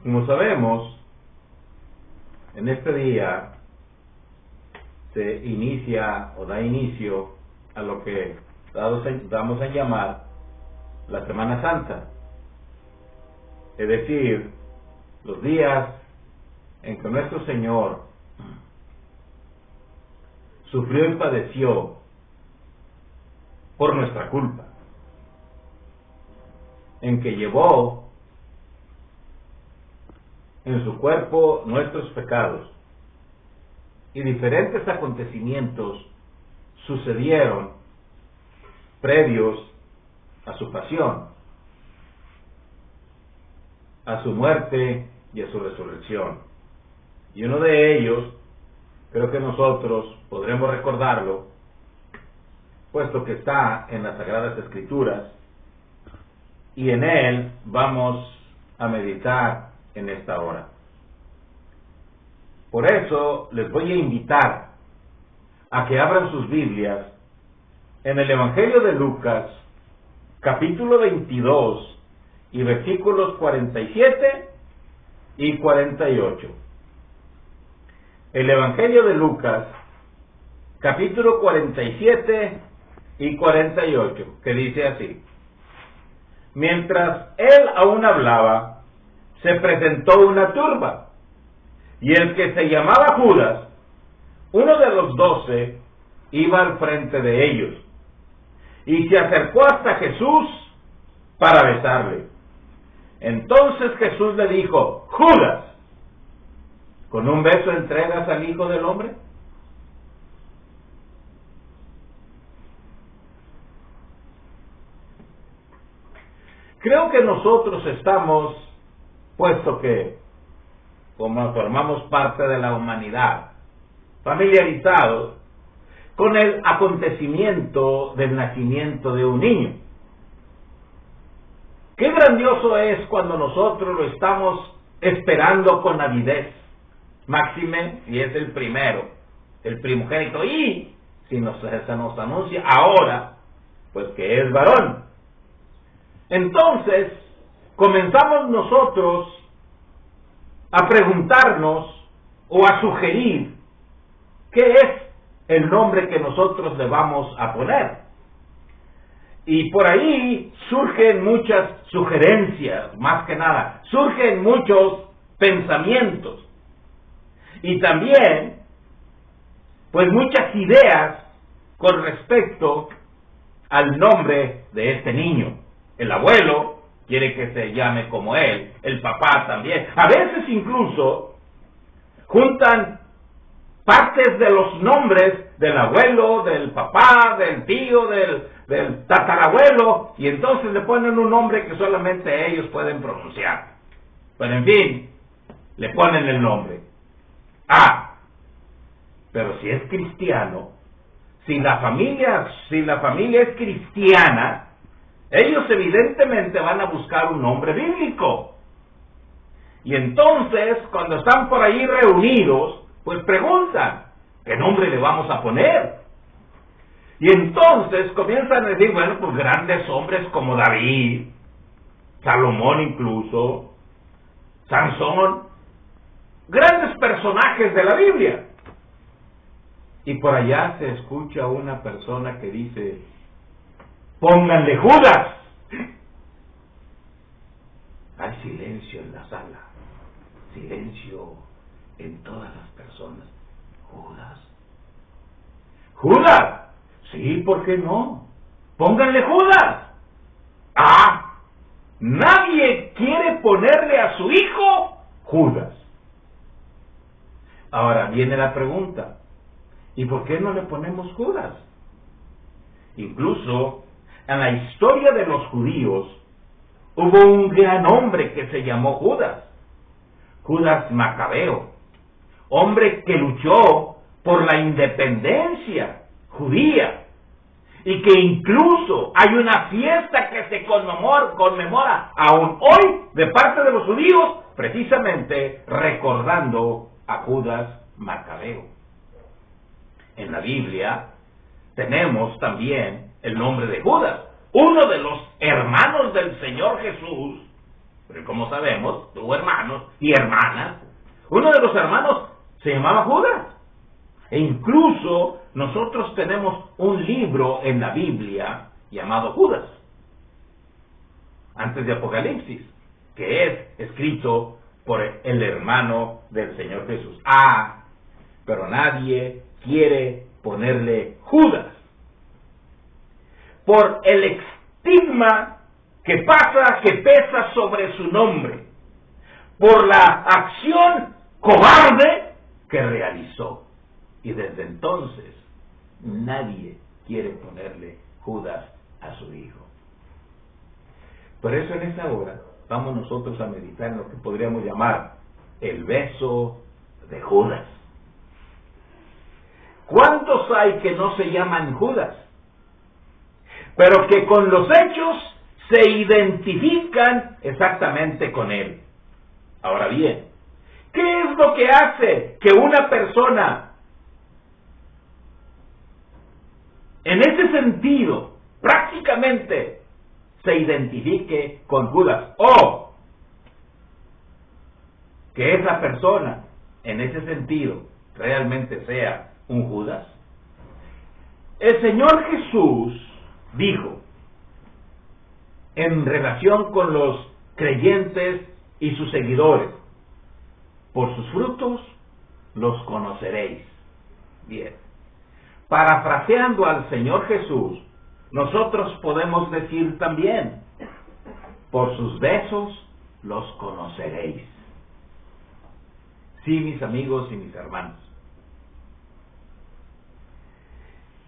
Como sabemos, en este día se inicia o da inicio a lo que vamos a llamar la Semana Santa, es decir, los días en que nuestro Señor sufrió y padeció por nuestra culpa, en que llevó en su cuerpo nuestros pecados, y diferentes acontecimientos sucedieron previos a su pasión, a su muerte y a su resurrección. Y uno de ellos, creo que nosotros podremos recordarlo, puesto que está en las Sagradas Escrituras, y en él vamos a meditar en esta hora. Por eso les voy a invitar a que abran sus Biblias en el Evangelio de Lucas, capítulo 22, y versículos 47 y 48. El Evangelio de Lucas, capítulo 47 y 48, que dice así: mientras él aún hablaba, se presentó una turba, y el que se llamaba Judas, uno de los 12, iba al frente de ellos, y se acercó hasta Jesús para besarle. Entonces Jesús le dijo: Judas, ¿con un beso entregas al Hijo del Hombre? Creo que nosotros estamos, puesto que como formamos parte de la humanidad, familiarizados con el acontecimiento del nacimiento de un niño. Qué grandioso es cuando nosotros lo estamos esperando con avidez, máxime si es el primero, el primogénito, y si se nos anuncia ahora, pues que es varón. Entonces, comenzamos nosotros a preguntarnos o a sugerir qué es el nombre que nosotros le vamos a poner. Y por ahí surgen muchas sugerencias, más que nada, surgen muchos pensamientos. Y también, pues muchas ideas con respecto al nombre de este niño. El abuelo quiere que se llame como él, el papá también. A veces incluso juntan partes de los nombres del abuelo, del papá, del tío, del tatarabuelo, y entonces le ponen un nombre que solamente ellos pueden pronunciar. Pero en fin, le ponen el nombre. Pero si es cristiano, si la familia es cristiana, ellos evidentemente van a buscar un nombre bíblico. Y entonces, cuando están por ahí reunidos, pues preguntan, ¿qué nombre le vamos a poner? Y entonces comienzan a decir, bueno, pues grandes hombres como David, Salomón incluso, Sansón, grandes personajes de la Biblia. Y por allá se escucha una persona que dice, pónganle Judas. Hay silencio en la sala, silencio en todas las personas. ¿Judas? Sí, ¿por qué no? Pónganle Judas. Nadie quiere ponerle a su hijo Judas. Ahora viene la pregunta, ¿y por qué no le ponemos Judas? Incluso en la historia de los judíos hubo un gran hombre que se llamó Judas, Judas Macabeo, hombre que luchó por la independencia judía, y que incluso hay una fiesta que se conmemora aún hoy de parte de los judíos, precisamente recordando a Judas Macabeo. En la Biblia tenemos también el nombre de Judas, uno de los hermanos del Señor Jesús, Pero como sabemos, tuvo hermanos y hermanas. Uno de los hermanos se llamaba Judas. E incluso nosotros tenemos un libro en la Biblia llamado Judas, antes de Apocalipsis, que es escrito por el hermano del Señor Jesús. Pero nadie quiere ponerle Judas por el estigma que pesa sobre su nombre, por la acción cobarde que realizó. Y desde entonces nadie quiere ponerle Judas a su hijo. Por eso en esta hora vamos nosotros a meditar en lo que podríamos llamar el beso de Judas. ¿Cuántos hay que no se llaman Judas, pero que con los hechos se identifican exactamente con él? Ahora bien, ¿qué es lo que hace que una persona en ese sentido prácticamente se identifique con Judas, o que esa persona en ese sentido realmente sea un Judas? El Señor Jesús dijo en relación con los creyentes y sus seguidores: por sus frutos los conoceréis. Bien, parafraseando al Señor Jesús, nosotros podemos decir también: por sus besos los conoceréis. Sí, mis amigos y mis hermanos,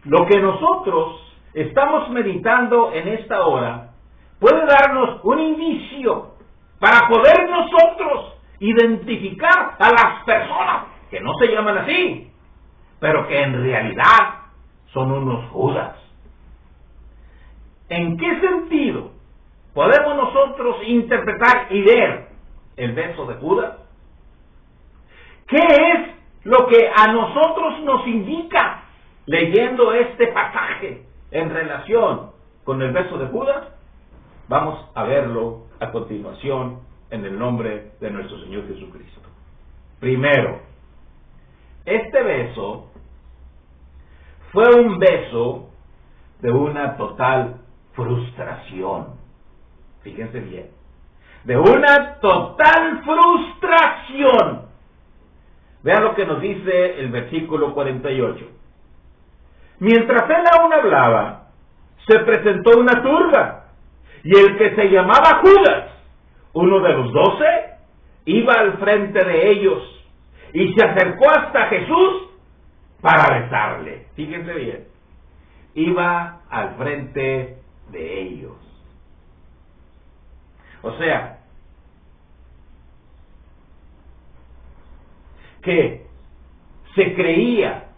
lo que nosotros estamos meditando en esta hora puede darnos un indicio para poder nosotros identificar a las personas que no se llaman así, pero que en realidad son unos Judas. ¿En qué sentido podemos nosotros interpretar y ver el beso de Judas? ¿Qué es lo que a nosotros nos indica leyendo este pasaje en relación con el beso de Judas? Vamos a verlo a continuación en el nombre de nuestro Señor Jesucristo. Primero, este beso fue un beso de una total frustración. Fíjense bien, de una total frustración. Vean lo que nos dice el versículo 48. Mientras él aún hablaba, se presentó una turba, y el que se llamaba Judas, uno de los 12, iba al frente de ellos, y se acercó hasta Jesús para besarle. Fíjense bien, iba al frente de ellos. O sea, que se creía,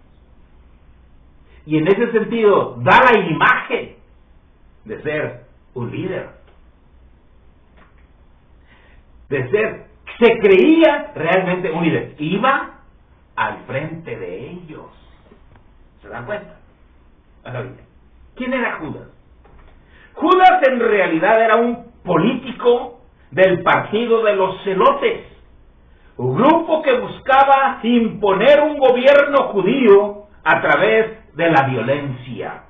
y en ese sentido da la imagen de ser un líder, se creía realmente un líder, iba al frente de ellos. ¿Se dan cuenta? Ahora bien, ¿quién era Judas? Judas en realidad era un político del partido de los celotes, un grupo que buscaba imponer un gobierno judío a través de la violencia.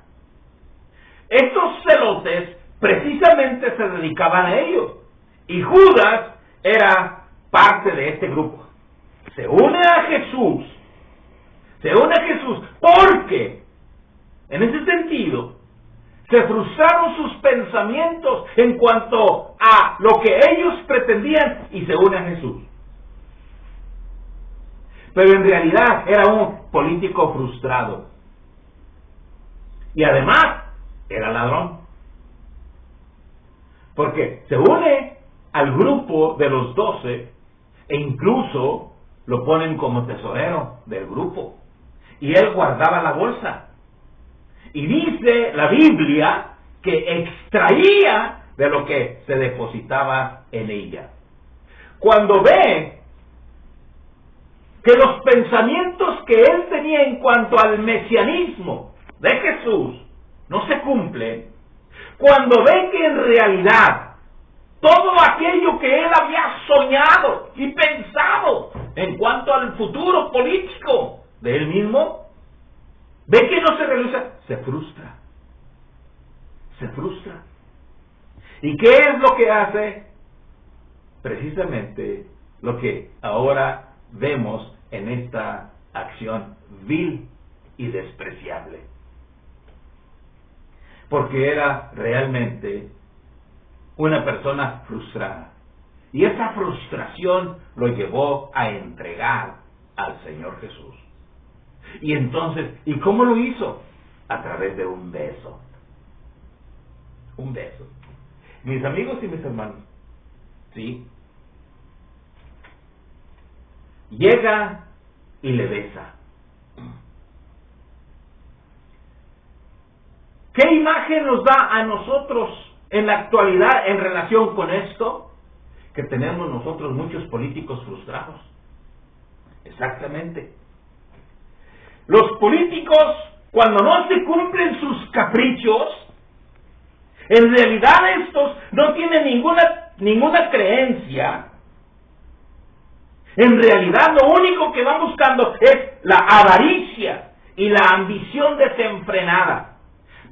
Estos celotes precisamente se dedicaban a ello, y Judas era parte de este grupo. Se une a Jesús porque en ese sentido se frustraron sus pensamientos en cuanto a lo que ellos pretendían, y se une a Jesús. Pero en realidad era un político frustrado, y además era ladrón, porque se une al grupo de los 12 e incluso lo ponen como tesorero del grupo, y él guardaba la bolsa, y dice la Biblia que extraía de lo que se depositaba en ella. Cuando ve que los pensamientos que él tenía en cuanto al mesianismo de Jesús no se cumplen, cuando ve que en realidad todo aquello que él había soñado y pensado en cuanto al futuro político de él mismo, ve que no se realiza, se frustra. Se frustra. ¿Y qué es lo que hace? Precisamente lo que ahora vemos en esta acción vil y despreciable. Porque era realmente una persona frustrada. Y esa frustración lo llevó a entregar al Señor Jesús. Y entonces, ¿y cómo lo hizo? A través de un beso. Un beso. Mis amigos y mis hermanos, ¿sí? Llega y le besa. ¿Qué imagen nos da a nosotros en la actualidad en relación con esto? Que tenemos nosotros muchos políticos frustrados. Exactamente. Los políticos, cuando no se cumplen sus caprichos, en realidad estos no tienen ninguna creencia. En realidad lo único que van buscando es la avaricia y la ambición desenfrenada.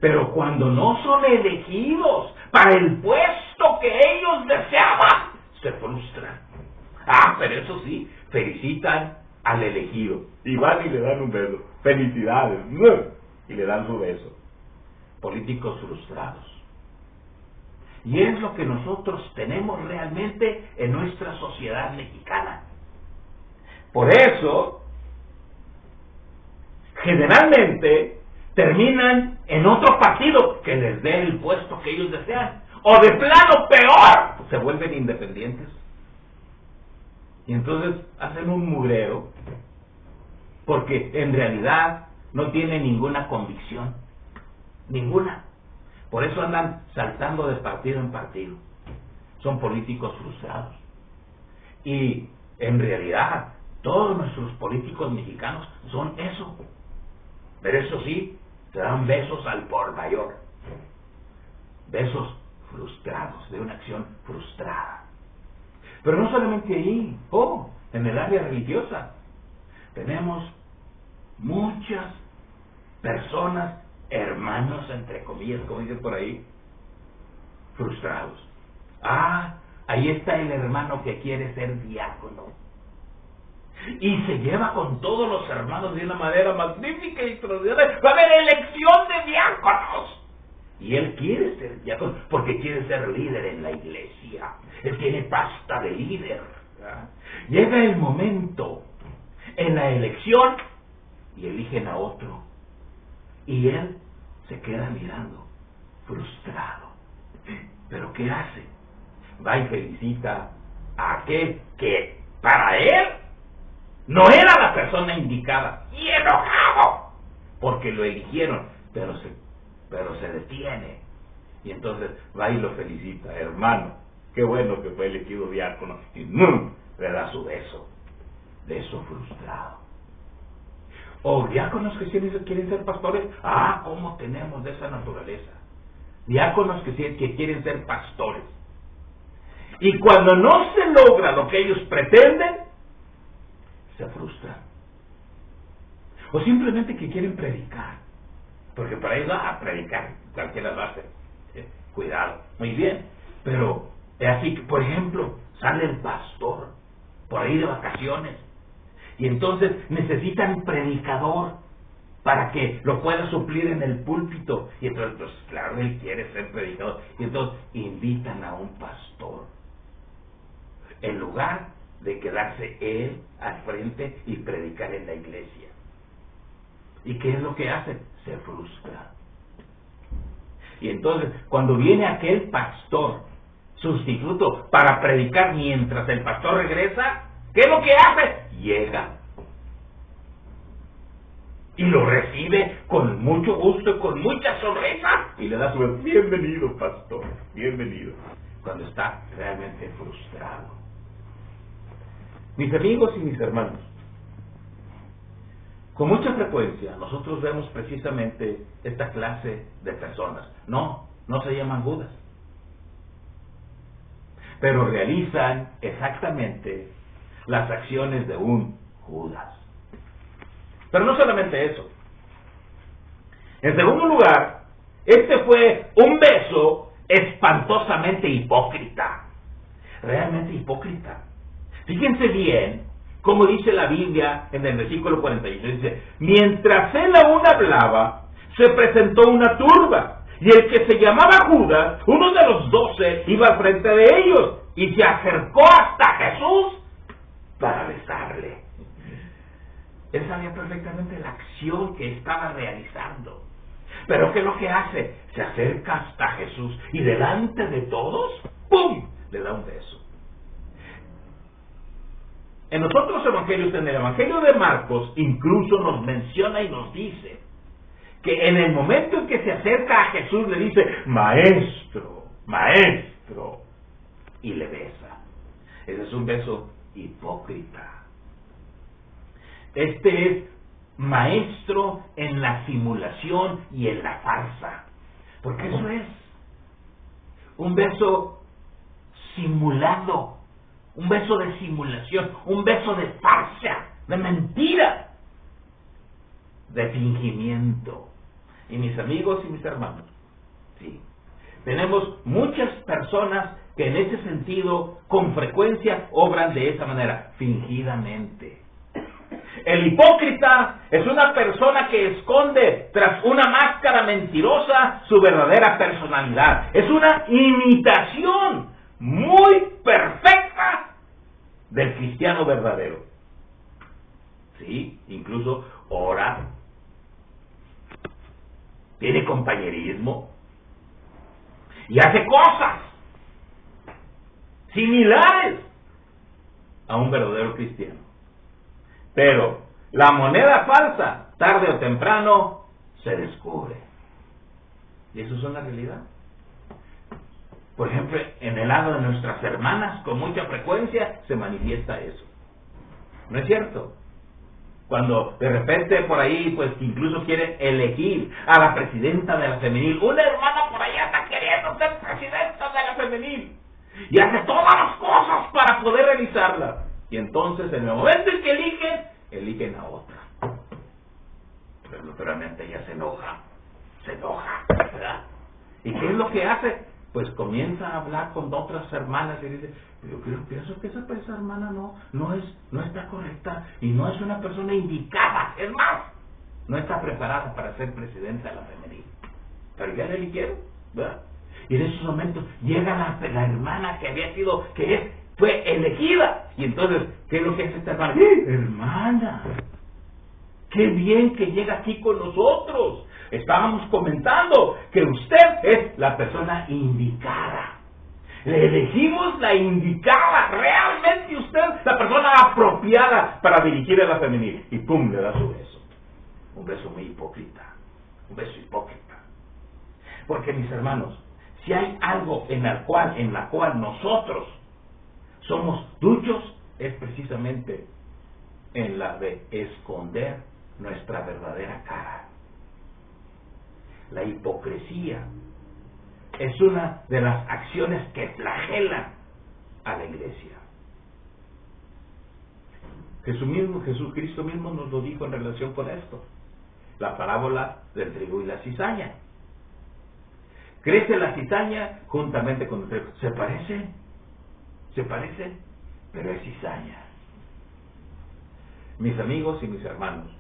Pero cuando no son elegidos para el puesto que ellos deseaban, se frustran. Pero eso sí, felicitan al elegido. Y van y le dan un beso. Felicidades. Y le dan su beso. Políticos frustrados. Y es lo que nosotros tenemos realmente en nuestra sociedad mexicana. Por eso, generalmente, terminan en otro partido que les dé el puesto que ellos desean. O de plano peor, se vuelven independientes. Y entonces hacen un mugrero, porque en realidad no tienen ninguna convicción. Ninguna. Por eso andan saltando de partido en partido. Son políticos frustrados. Y en realidad, todos nuestros políticos mexicanos son eso. Pero eso sí, se dan besos al por mayor. Besos frustrados, de una acción frustrada. Pero no solamente ahí, en el área religiosa. Tenemos muchas personas, hermanos, entre comillas, como dicen por ahí, frustrados. Ahí está el hermano que quiere ser diácono. Y se lleva con todos los hermanos de una manera magnífica y extraordinaria. Va a haber elección de diáconos. Y él quiere ser diácono porque quiere ser líder en la iglesia. Él tiene pasta de líder. Llega el momento en la elección y eligen a otro. Y él se queda mirando, frustrado. ¿Pero qué hace? Va y felicita a aquel que para él no era la persona indicada. Y enojado, porque lo eligieron, pero se detiene. Y entonces va y lo felicita. Hermano, qué bueno que fue elegido diácono. Y le da su beso. Beso frustrado. O diáconos que quieren ser pastores. ¿Cómo tenemos de esa naturaleza? Diáconos que quieren ser pastores. Y cuando no se logra lo que ellos pretenden, se frustran. O simplemente que quieren predicar. Porque para ellos, predicar, cualquiera lo hace. Cuidado, muy bien. Pero es así que, por ejemplo, sale el pastor por ahí de vacaciones. Y entonces necesitan predicador para que lo pueda suplir en el púlpito. Y entonces, pues claro, él quiere ser predicador. Y entonces invitan a un pastor. En lugar de quedarse él al frente y predicar en la iglesia. ¿Y qué es lo que hace? Se frustra. Y entonces, cuando viene aquel pastor sustituto para predicar mientras el pastor regresa, ¿qué es lo que hace? Llega. Y lo recibe con mucho gusto y con mucha sonrisa. Y le da su bienvenido, pastor, bienvenido. Cuando está realmente frustrado. Mis amigos y mis hermanos, con mucha frecuencia nosotros vemos precisamente esta clase de personas. No se llaman Judas. pero realizan exactamente las acciones de un Judas. Pero no solamente eso. En segundo lugar, este fue un beso espantosamente hipócrita. Realmente hipócrita. Fíjense bien cómo dice la Biblia en el versículo 46. Dice, mientras él aún hablaba, se presentó una turba, y el que se llamaba Judas, uno de los 12, iba al frente de ellos, y se acercó hasta Jesús para besarle. Él sabía perfectamente la acción que estaba realizando. Pero ¿qué es lo que hace? Se acerca hasta Jesús y delante de todos, ¡pum!, le da un beso. En los otros evangelios, en el evangelio de Marcos, incluso nos menciona y nos dice que en el momento en que se acerca a Jesús le dice, maestro, maestro, y le besa. Ese es un beso hipócrita. Este es maestro en la simulación y en la farsa, porque eso es un beso simulado, un beso de simulación, un beso de farsa, de mentira, de fingimiento. Y mis amigos y mis hermanos, sí, tenemos muchas personas que en ese sentido con frecuencia obran de esa manera, fingidamente. El hipócrita es una persona que esconde tras una máscara mentirosa su verdadera personalidad. Es una imitación muy perfecta del cristiano verdadero. Sí, incluso ora, tiene compañerismo y hace cosas similares a un verdadero cristiano. Pero la moneda falsa, tarde o temprano, se descubre. Y eso es una realidad. Por ejemplo, en el lado de nuestras hermanas, con mucha frecuencia, se manifiesta eso. ¿No es cierto? Cuando de repente por ahí, pues incluso quieren elegir a la presidenta de la femenil. Una hermana por allá está queriendo ser presidenta de la femenil. Y hace todas las cosas para poder realizarla. Y entonces, en el momento en que eligen a otra. Pero naturalmente ella se enoja, ¿verdad? ¿Y qué es lo que hace? Pues comienza a hablar con otras hermanas y dice, yo pienso que esa hermana no está correcta y no es una persona indicada. Es más, no está preparada para ser presidenta de la femenil. Pero ya la eligieron, ¿verdad? Y en esos momentos llega la hermana que fue elegida. Y entonces, ¿qué es lo que hace esta hermana? Hermana, qué bien que llega aquí con nosotros. Estábamos comentando que usted es la persona indicada. Le elegimos la indicada. Realmente usted la persona apropiada para dirigir a la femenil. Y pum, le da su beso. Un beso muy hipócrita. Un beso hipócrita. Porque, mis hermanos, si hay algo en la cual nosotros somos duchos, es precisamente en la de esconder nuestra verdadera cara. La hipocresía es una de las acciones que flagelan a la iglesia. Jesucristo mismo nos lo dijo en relación con esto. La parábola del trigo y la cizaña. Crece la cizaña juntamente con el trigo. Se parecen, pero es cizaña. Mis amigos y mis hermanos,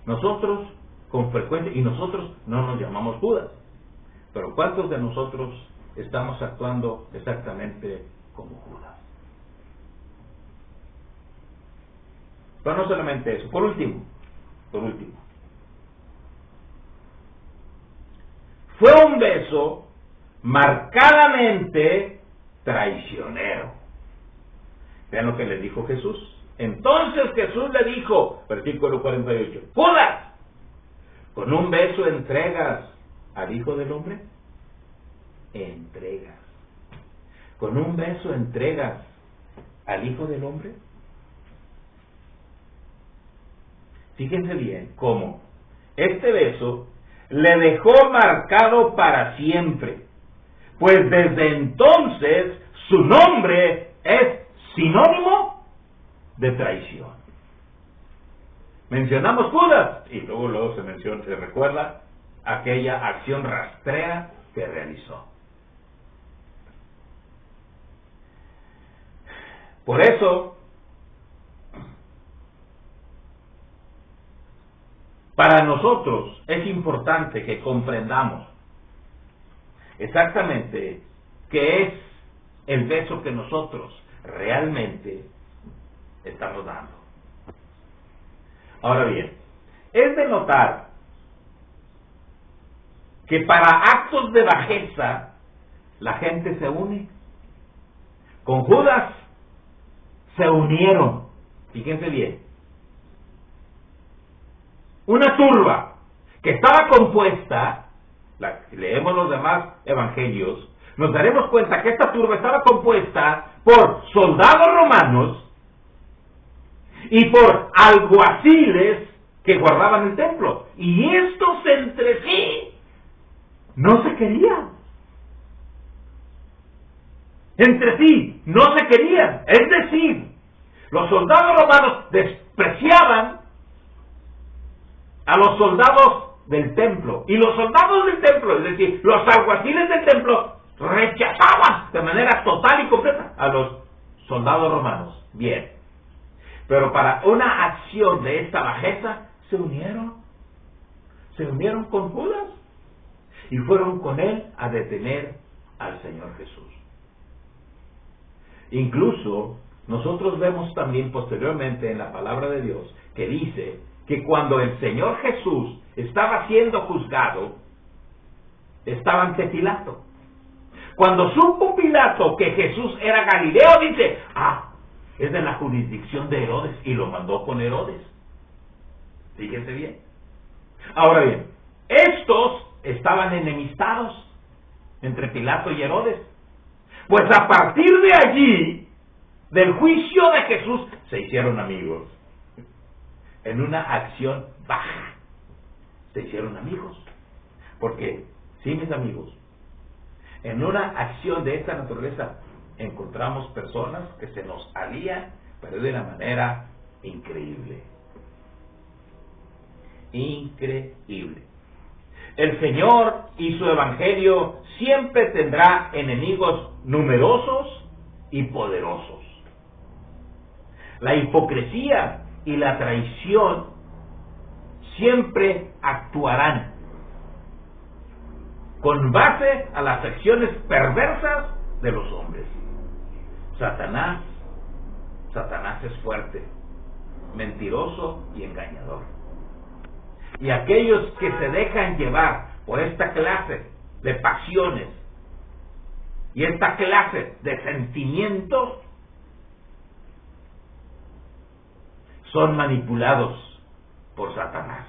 nosotros con frecuencia, y nosotros no nos llamamos Judas, pero ¿cuántos de nosotros estamos actuando exactamente como Judas? Pero no solamente eso, por último, fue un beso marcadamente traicionero. Vean lo que le dijo Jesús. Entonces Jesús le dijo, versículo 48, Judas, ¿con un beso entregas al Hijo del Hombre? Entregas. ¿Con un beso entregas al Hijo del Hombre? Fíjense bien cómo este beso le dejó marcado para siempre, pues desde entonces su nombre es sinónimo de traición. Mencionamos Judas y luego se recuerda aquella acción rastrera que realizó. Por eso, para nosotros es importante que comprendamos exactamente qué es el beso que nosotros realmente estamos dando. Ahora bien, es de notar que para actos de bajeza la gente se une. Con Judas se unieron. Fíjense bien. Una turba que estaba compuesta, leemos los demás evangelios, nos daremos cuenta que esta turba estaba compuesta por soldados romanos y por alguaciles que guardaban el templo. Y estos entre sí no se querían. Entre sí no se querían. Es decir, los soldados romanos despreciaban a los soldados del templo. Y los soldados del templo, es decir, los alguaciles del templo, rechazaban de manera total y completa a los soldados romanos. Bien. Pero para una acción de esta bajeza, se unieron. Se unieron con Judas y fueron con él a detener al Señor Jesús. Incluso nosotros vemos también posteriormente en la palabra de Dios que dice que cuando el Señor Jesús estaba siendo juzgado, estaba ante Pilato. Cuando supo Pilato que Jesús era Galileo, dice, es de la jurisdicción de Herodes, y lo mandó con Herodes. Fíjense bien. Ahora bien, estos estaban enemistados entre Pilato y Herodes. Pues a partir de allí, del juicio de Jesús, se hicieron amigos. En una acción baja, se hicieron amigos. Porque, sí, mis amigos, en una acción de esta naturaleza, encontramos personas que se nos alían, pero de una manera increíble. Increíble. El Señor y su Evangelio siempre tendrá enemigos numerosos y poderosos. La hipocresía y la traición siempre actuarán con base a las acciones perversas de los hombres. Satanás es fuerte, mentiroso y engañador. Y aquellos que se dejan llevar por esta clase de pasiones y esta clase de sentimientos son manipulados por Satanás.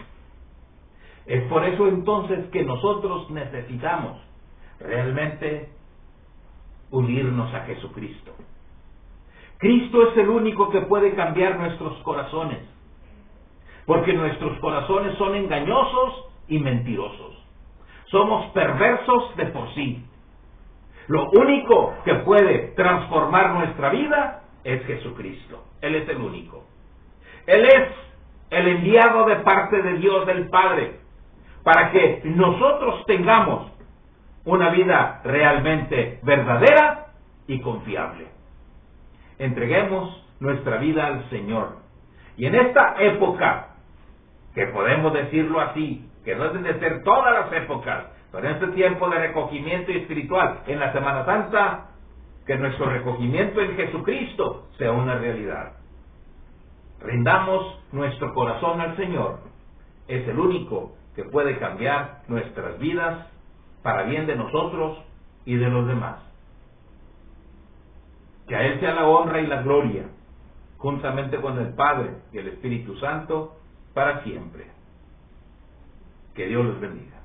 Es por eso entonces que nosotros necesitamos realmente unirnos a Jesucristo. Cristo es el único que puede cambiar nuestros corazones, porque nuestros corazones son engañosos y mentirosos. Somos perversos de por sí. Lo único que puede transformar nuestra vida es Jesucristo. Él es el único. Él es el enviado de parte de Dios del Padre para que nosotros tengamos una vida realmente verdadera y confiable. Entreguemos nuestra vida al Señor. Y en esta época, que podemos decirlo así, que no deben de ser todas las épocas, pero en este tiempo de recogimiento espiritual, en la Semana Santa, que nuestro recogimiento en Jesucristo sea una realidad. Rindamos nuestro corazón al Señor. Es el único que puede cambiar nuestras vidas para bien de nosotros y de los demás. Que a Él sea la honra y la gloria, juntamente con el Padre y el Espíritu Santo, para siempre. Que Dios los bendiga.